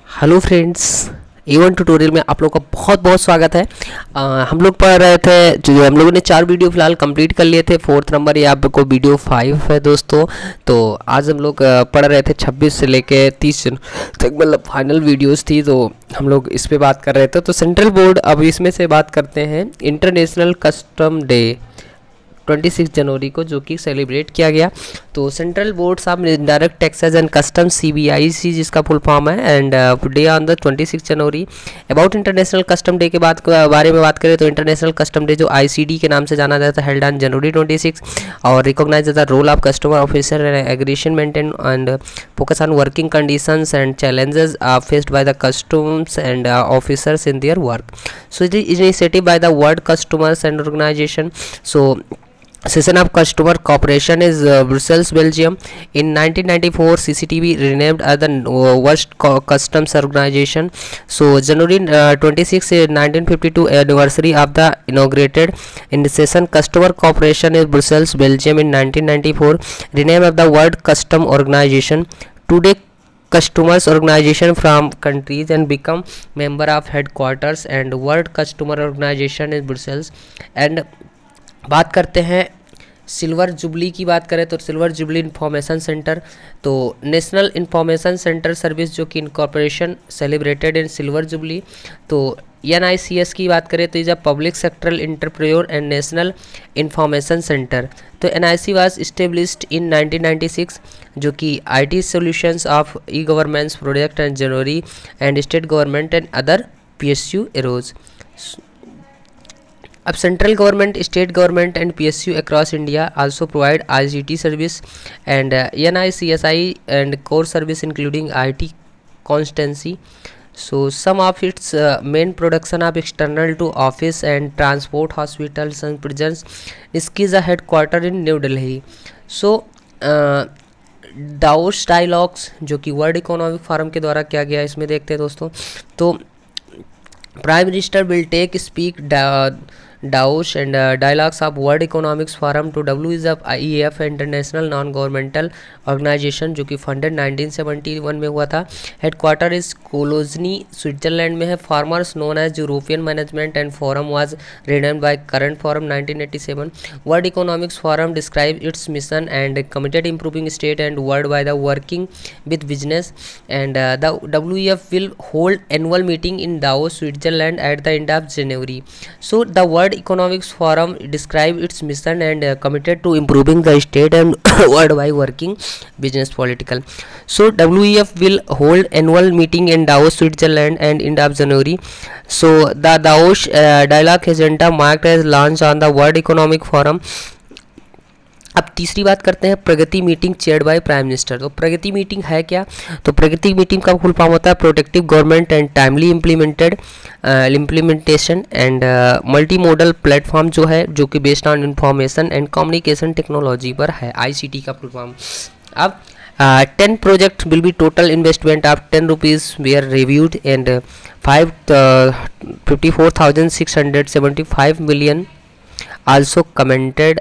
Hello friends, A1 tutorial में आप लोग का बहुत बहुत स्वागत है। हम लोग पढ़ रहे थे, जो हम लोगों ने 4 वीडियो फिलहाल कंप्लीट कर लिए थे। 4th नंबर ये आपको वीडियो 5 है दोस्तों। तो आज हम लोग पढ़ रहे थे 26 से लेके 30 तक, मतलब फाइनल वीडियोस थी, तो हम लोग इस पे बात कर रहे थे। तो सेंट्रल बोर्ड, अब इसमें से बात करते हैं इंटरनेशनल कस्टम डे 26 जनवरी को, जो कि सेलिब्रेट किया गया। तो central board of direct taxes and custom CBIC जिसका फुल फॉर्म है, and day on the 26 January. About international custom day के बारे में बात करें तो इंटरनेशनल कस्टम डे जो ICD के नाम से जाना जाता है, हेल्ड ऑन जनवरी 26 और recognise the role of customer officer and aggression maintain and focus on working conditions and challenges faced by the customs and officers in their work. So it is initiative by the world customers and organisation. So Session of Customer Cooperation is Brussels, Belgium. In 1994, CCTV renamed as the World Customs Organization. So January 26, 1952 anniversary of the inaugurated in the session Customer Cooperation is Brussels, Belgium in 1994. Rename of the World Customs Organization. Today customers organization from countries and become member of headquarters and World Customer Organization is Brussels. And बात करते हैं silver jubilee की बात करें तो silver jubilee information centre, तो national information centre service जो कि incorporation celebrated in silver jubilee. तो NICS की बात करें तो is a public sectoral entrepreneur and national information centre. तो NIC वाज इस्टेब्लिश्ड इन 1996, जो कि IT solutions of e-governance project and January and state government and other PSU arrows. अब central government, state government and PSU across India also provide ICT service and NICSI and core service including IT constancy. So some of its main production of external to office and transport, hospitals and prisons. इसकी is a headquarter in New Delhi. So Davos dialogues जो कि world economic forum के द्वारा किया गया, इसमें देखते हैं दोस्तों। तो prime minister will take speak Davos and dialogues of World Economics Forum to W is of IEF international non governmental organisation, जो कि फंडेड 1971 में हुआ था। हेडक्वार्टर इज कोलोजनी, स्विट्जरलैंड में है। Formerly known as European management and forum was renamed by current forum 1987। World economics forum describe its mission and committed improving state and world by the working with business and the WEF will hold annual meeting in Davos, Switzerland at the end of January. So the World Economics Forum describe its mission and committed to improving the state and world by working business political. So WEF will hold annual meeting in Davos, Switzerland and end of January. So the Davos dialogue agenda marked as launch on the World Economic Forum. अब तीसरी बात करते हैं Pragati meeting chaired by prime minister. तो Pragati meeting है क्या? तो Pragati meeting का फुल फॉर्म होता है protective government and timely implementation and multi model platform जो है, जो कि based on information and communication technology पर है, ICT का फुल फॉर्म। अब 10 project will be total investment of 10 rupees were reviewed and 54,675 million also commented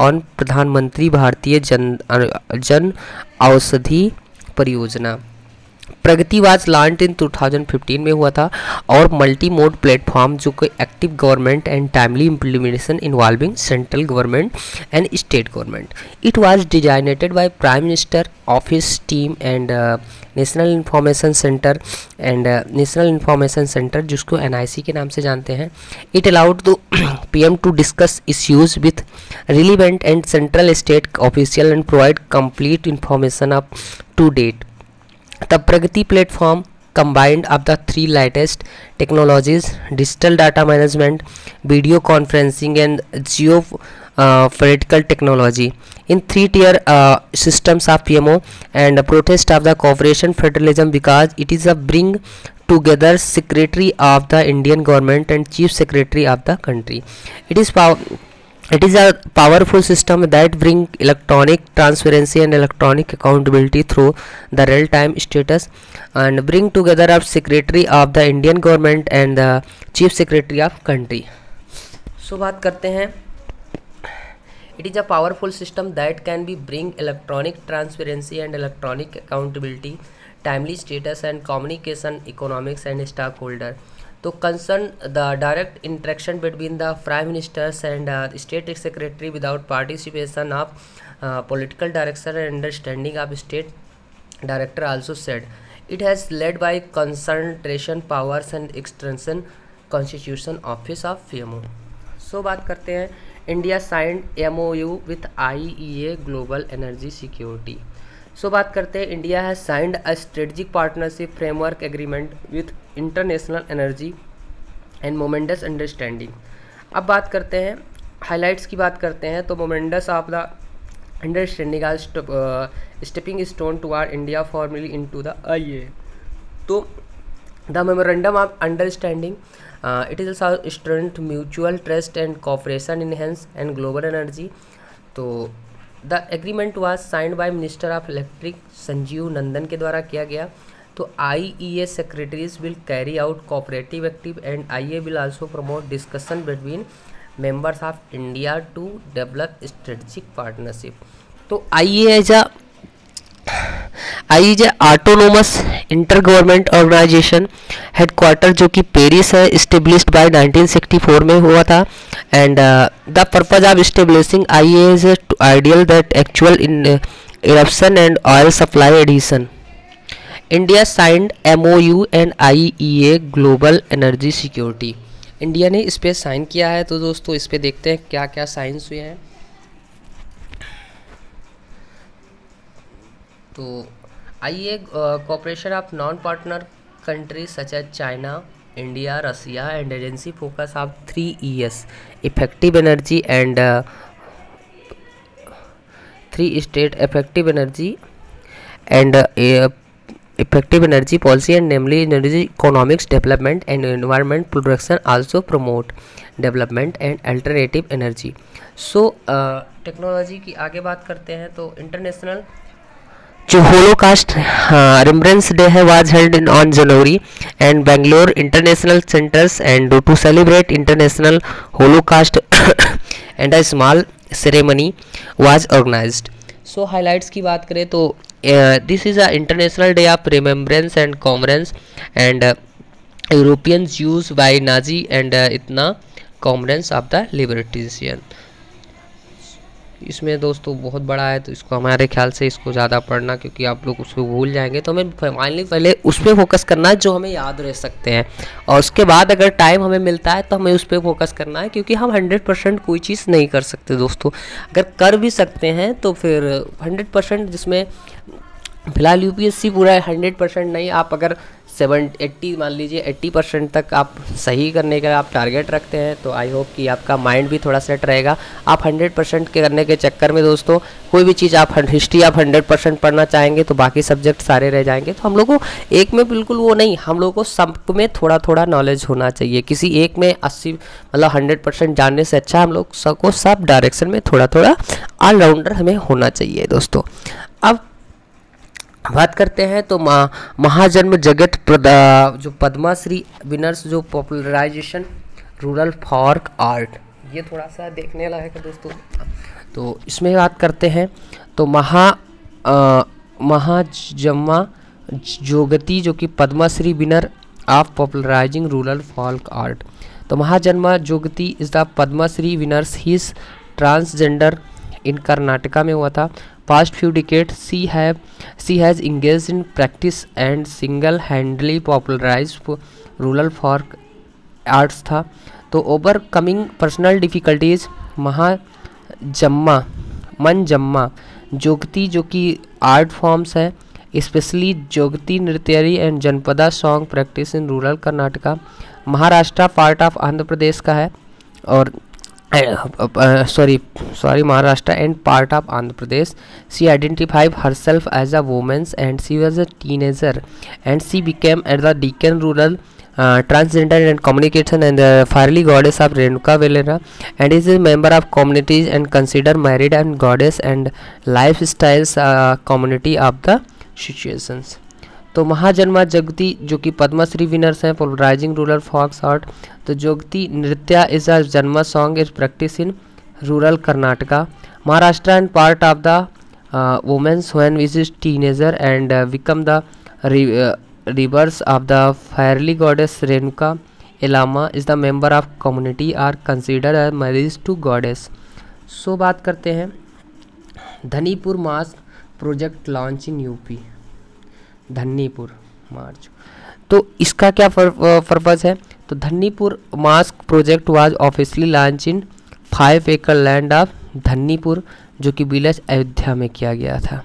on प्रधानमंत्री भारतीय जन औषधि परियोजना। प्रगति वाज लॉन्च इन 2015 में हुआ था और मल्टी मोड प्लेटफॉर्म जो कि active government and timely implementation involving central government and state government. It was designated by prime minister office team and national information centre जिसको NIC के नाम से जानते हैं। It allowed the PM to discuss issues with relevant and central state official and provide complete information up to date. The Pragati platform combined of the 3 latest technologies: digital data management, video conferencing and geopolitical technology in 3-tier systems of PMO and protest of the cooperation federalism, because it is a bring together secretary of the Indian government and chief secretary of the country. It is a powerful system that bring electronic transparency and electronic accountability through the real-time status and bring together of secretary of the Indian government and the chief secretary of country. So बात करते हैं, it is a powerful system that can be bring electronic transparency and electronic accountability timely status and communication economics and stakeholder. तो concern the direct interaction between the prime ministers and state secretary without participation of political direction and understanding of state director also said it has led by concentration powers and extension constitution office of FMO. सो बात करते हैं India signed MOU with IEA global energy security. So बात करते हैं India has signed a strategic partnership framework agreement with international energy and मोमेंडस understanding. अब बात करते हैं हाइलाइट्स की बात करते हैं तो मोमेंडस ऑफ द अंडरस्टैंडिंग आज stepping stone toward India formally into the IEA. तो the memorandum of understanding it is also strengthen mutual trust and cooperation enhance and global energy. तो the agreement was signed by Minister of Electric Sanjeev Nandan के द्वारा किया गया. तो IEA secretaries will carry out cooperative active and IEA will also promote discussion between members of India to develop strategic partnership. तो IEA is a autonomous inter government organisation headquarter जो कि Paris है, established bye 1964 में हुआ था. And the purpose of establishing IEA is ideal that actual in eruption and oil supply addition. India signed MOU and IEA global energy security. India ने इस पर sign किया है. तो दोस्तों इस पर देखते हैं क्या क्या साइंस हुए हैं. तो IEA cooperation of non-partner countries such as China, India, Russia and agency focus of 3 ES effective energy and 3 state effective energy and effective energy policy and namely energy economics development and environment protection also promote development and alternative energy. So technology की आगे बात करते हैं तो international जो holocaust remembrance day है was held in on January and Bangalore international centres and to celebrate international holocaust and a small ceremony was organised. So highlights की बात करें तो this is a international day of remembrance and commerce and Europeans use by Nazi and इतना commerce of the लिबर्टिशियन. इसमें दोस्तों बहुत बड़ा है तो इसको हमारे ख्याल से इसको ज़्यादा पढ़ना क्योंकि आप लोग उसको भूल जाएंगे. तो हमें फाइनली पहले उस पर फोकस करना है जो हमें याद रह सकते हैं और उसके बाद अगर टाइम हमें मिलता है तो हमें उस पर फोकस करना है क्योंकि हम 100% कोई चीज़ नहीं कर सकते दोस्तों. अगर कर भी सकते हैं तो फिर 100% जिसमें फिलहाल UPSC पूरा 100% नहीं. आप अगर 80 मान लीजिए 80% तक आप सही करने का आप टारगेट रखते हैं तो आई होप कि आपका माइंड भी थोड़ा सेट रहेगा. आप 100% के करने के चक्कर में दोस्तों कोई भी चीज़ आप हिस्ट्री आप 100% पढ़ना चाहेंगे तो बाकी सब्जेक्ट सारे रह जाएंगे. तो हम लोग को एक में बिल्कुल वो नहीं, हम लोग को सब में थोड़ा थोड़ा नॉलेज होना चाहिए. किसी एक में 80 मतलब 100% जानने से अच्छा हम लोग सबको सब डायरेक्शन में थोड़ा थोड़ा ऑलराउंडर हमें होना चाहिए दोस्तों. अब बात करते हैं तो महाजन्म जगत जो पद्माश्री विनर्स जो पॉपुलराइजेशन रूरल फॉर्क आर्ट, ये थोड़ा सा देखने लायक है दोस्तों. तो इसमें बात करते हैं तो महाजम्मा जोगती जो कि Padmashri winner of popularising rural folk art. तो Manjamma Jogati is the Padmashri winners. He is transgender in Karnataka में हुआ था. Past few decades, she has engaged in practice and single-handedly popularized rural folk arts था. तो overcoming personal difficulties मनजम्मा जोगती जो कि आर्ट फॉर्म्स है specially Jogati नृत्यरी and Janapada song practice in rural Karnataka. Maharashtra part of Andhra Pradesh का है और Maharashtra and part of Andhra Pradesh. She identified herself as a woman and she was a teenager and she became at the Deccan Rural Transgender and Communication and the fiery goddess of Renuka Velera and is a member of communities and considered married and goddess and lifestyles community of the situations. तो महाजन्मा जोगती जो कि Padmashri winners हैं popularising rural folks art. तो जोगती नृत्य is a जन्मा song is practice in rural Karnataka. Maharashtra and part of the women's when which is teenager and become the rebirth of the fiery goddess Renuka Elama is the member of community are considered as marriage to goddess. So बात करते हैं Dhanipur mosque project launch in UP. Dhanipur मार्च, तो इसका क्या purpose है? तो Dhanipur mosque project was officially launch in 5 एकड़ लैंड ऑफ धनीपुर, जो कि विलेज अयोध्या में किया गया था।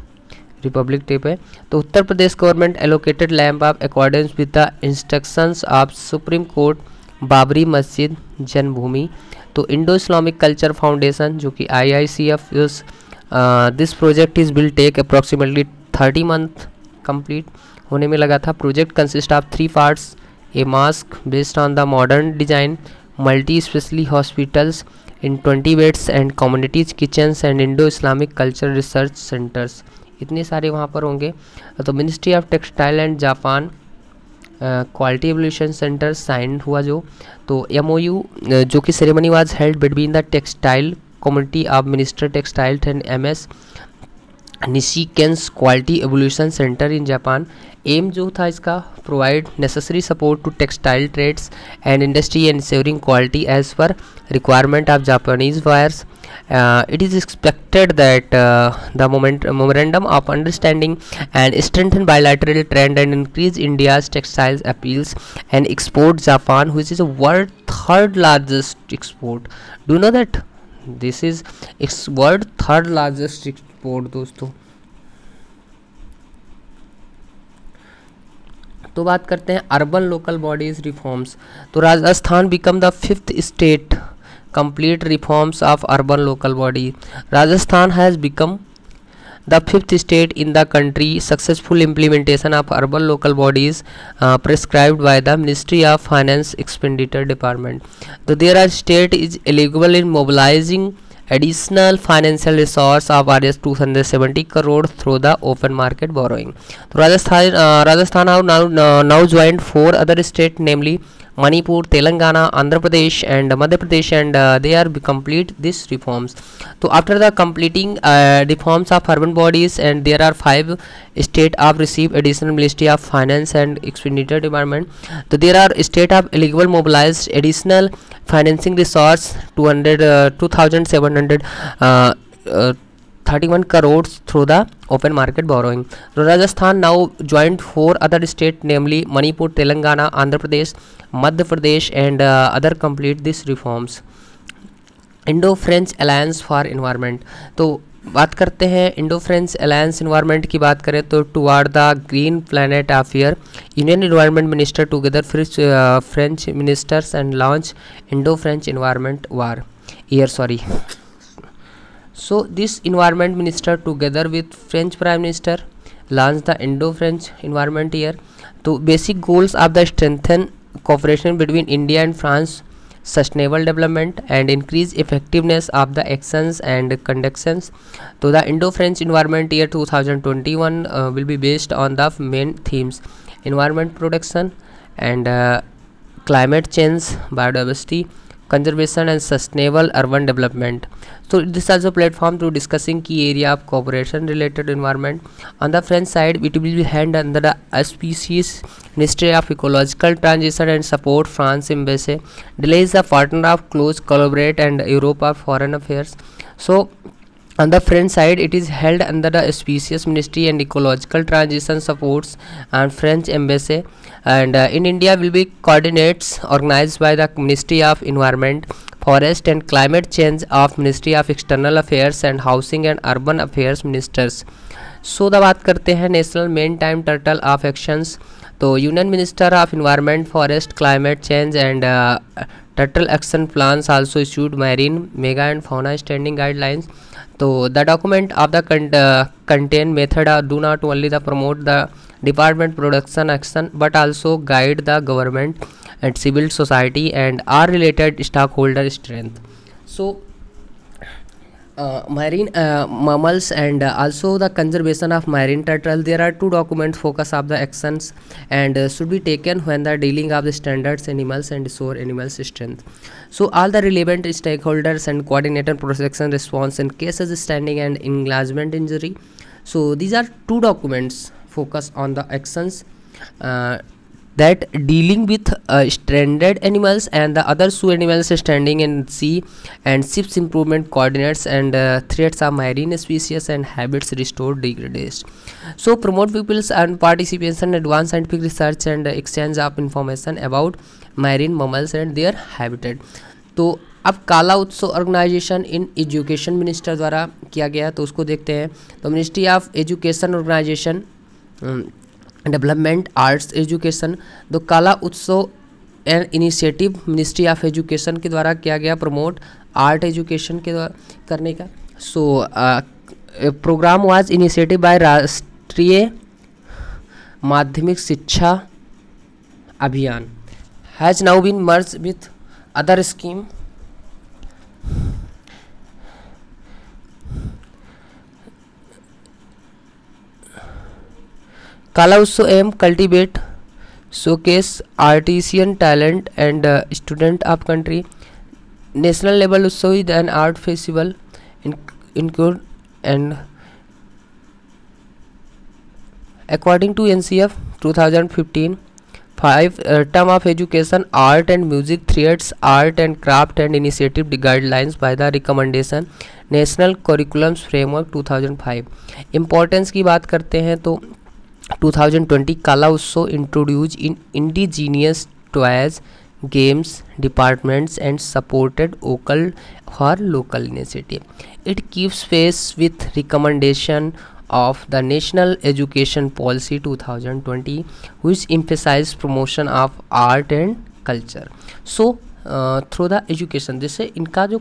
रिपब्लिक डे पे तो Uttar Pradesh government allocated land of accordance with the instructions of supreme court Babri Masjid Janmabhoomi. तो इंडो इस्लामिक कल्चर फाउंडेशन जो कि IICF this project is will take approximately 30 month complete होने में लगा था। Project consist of 3 parts, a mosque based on the modern design, multi speciality hospitals in 20 beds and communities kitchens and Indo Islamic culture research centres, इतने सारे वहाँ पर होंगे। तो ministry of textile and Japan quality evolution centre sign हुआ जो, तो MOU जो कि ceremony was held between the textile community of minister textile and MS Nissenken quality evolution centre in Japan. Aim जो था इसका provide necessary support to textile trades and industry and insuring quality as per requirement of Japanese buyers. It is expected that the memorandum of understanding and strengthen bilateral trend and increase India's textiles appeals and export Japan, which is the world 3rd largest export. Do you know that? This is world 3rd largest export दोस्तों। तो बात करते हैं urban local bodies reforms. तो Rajasthan become the 5th state complete reforms of urban local body. Rajasthan has become the 5th state in the country successful implementation of urban local bodies prescribed by the Ministry of Finance Expenditure Department. So there are state is eligible in mobilizing additional financial resource of Rs 270 crore through the open market borrowing. So Rajasthan have now joined 4 other states, namely Manipur, Telangana, Andhra Pradesh and Madhya Pradesh, and they are complete these reforms. So after the completing reforms of urban bodies, and there are 5 state have received additional Ministry of Finance and Expenditure Department. So there are state have eligible mobilized additional financing resource 2,731 crores through the open market borrowing. So Rajasthan now joined 4 other states, namely Manipur, Telangana, Andhra Pradesh, Madhya Pradesh and other complete these reforms. Indo French alliance for environment. तो बात करते हैं Indo French alliance environment की बात करें तो toward the green planet affair union environment minister together French ministers and launch Indo French environment war year So this environment minister together with French Prime Minister launched the Indo-French Environment Year. So basic goals of the strengthen cooperation between India and France, sustainable development and increase effectiveness of the actions and conductions. So the Indo-French Environment Year 2021 will be based on the main themes: environment protection and climate change, biodiversity, conservation and sustainable urban development. So this is a platform to discussing key area of cooperation related to environment. On the French side, it will be held under the auspices Ministry of Ecological Transition and Support, France Embassy. Delhi is a partner of close collaborate and Europe of Foreign Affairs. So on the French side, it is held under the auspicious Ministry and Ecological Transition Supports and French Embassy. And in India will be coordinates organized by the Ministry of Environment, Forest and Climate Change of Ministry of External Affairs and Housing and Urban Affairs Ministers. So the बात करते हैं national main time turtle of actions. तो union minister of environment, forest, climate change and turtle action plans also issued marine, mega and fauna standing guidelines. So the document of the contain method do not only the promote the department production action but also guide the government and civil society and are related stakeholder strength. So marine mammals and also the conservation of marine turtle, there are two documents focus of the actions and should be taken when the dealing of the standards animals and shore animals strength. So all the relevant stakeholders and coordinated protection response in cases standing and enlargement injury. So these are two documents focus on the actions that dealing with stranded animals and the other zoo animals standing in sea, and ships improvement coordinates and threats of marine species and habits restored degradation. So promote people's and participation, advance scientific research and exchange of information about marine mammals and their habitat. तो अब काला उत्सव organisation in education minister द्वारा किया गया, तो उसको देखते हैं. तो ministry of education organisation development arts education. तो Kala Utsav and initiative ministry of education के द्वारा किया गया, प्रमोट आर्ट एजुकेशन के द्वारा करने का. So programme was initiative by Rashtriya Madhyamik Shiksha Abhiyan, has now been merge with other scheme. Kala Utsav aim cultivate showcase artisan talent and student of country. National level Utsav is an art festival include and according to NCF 2015 5 term of education art and music theatres art and craft and initiative guidelines by the recommendation national curriculums framework 2005. Importance की बात करते हैं तो 2020 Kala Utsav introduce in indigenous toys games departments and supported vocal for local initiative. It keeps pace with recommendation of the National Education Policy 2020 which emphasizes promotion of art and culture. So through the education, जैसे इनका जो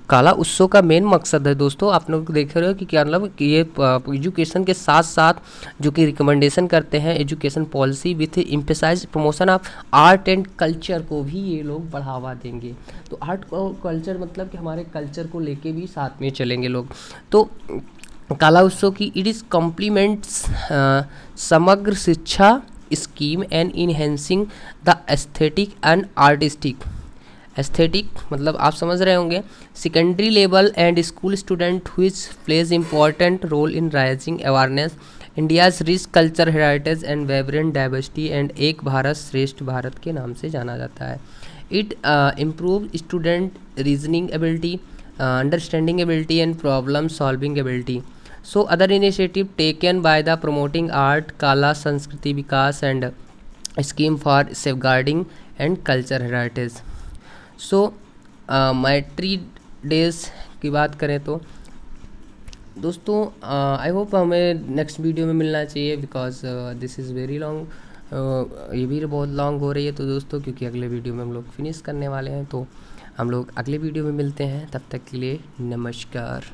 काला उत्सव का main मकसद है दोस्तों, आप लोग देख रहे हो कि क्या मतलब कि ये एजुकेशन के साथ साथ जो कि रिकमेंडेशन करते हैं education policy with emphasise promotion of art and culture को भी ये लोग बढ़ावा देंगे. तो आर्ट और कल्चर मतलब कि हमारे कल्चर को लेके भी साथ में चलेंगे लोग. तो काला उत्सव की it is complements Samagra Shiksha scheme and enhancing the aesthetic and artistic. Aesthetic मतलब आप समझ रहे होंगे, secondary level and school student which plays important role in raising awareness India's rich culture heritage and vibrant diversity and Ek Bharat श्रेष्ठ भारत के नाम से जाना जाता है. It improve student reasoning ability, understanding ability and problem solving ability. So other initiative taken by the promoting art Kala Sanskriti Vikas and scheme for safeguarding and culture heritage. So Maitri days की बात करें तो दोस्तों I hope हमें next video में मिलना चाहिए because this is very long, ये भी बहुत लॉन्ग हो रही है. तो दोस्तों क्योंकि अगले वीडियो में हम लोग फिनिश करने वाले हैं, तो हम लोग अगले वीडियो में मिलते हैं. तब तक के लिए नमस्कार.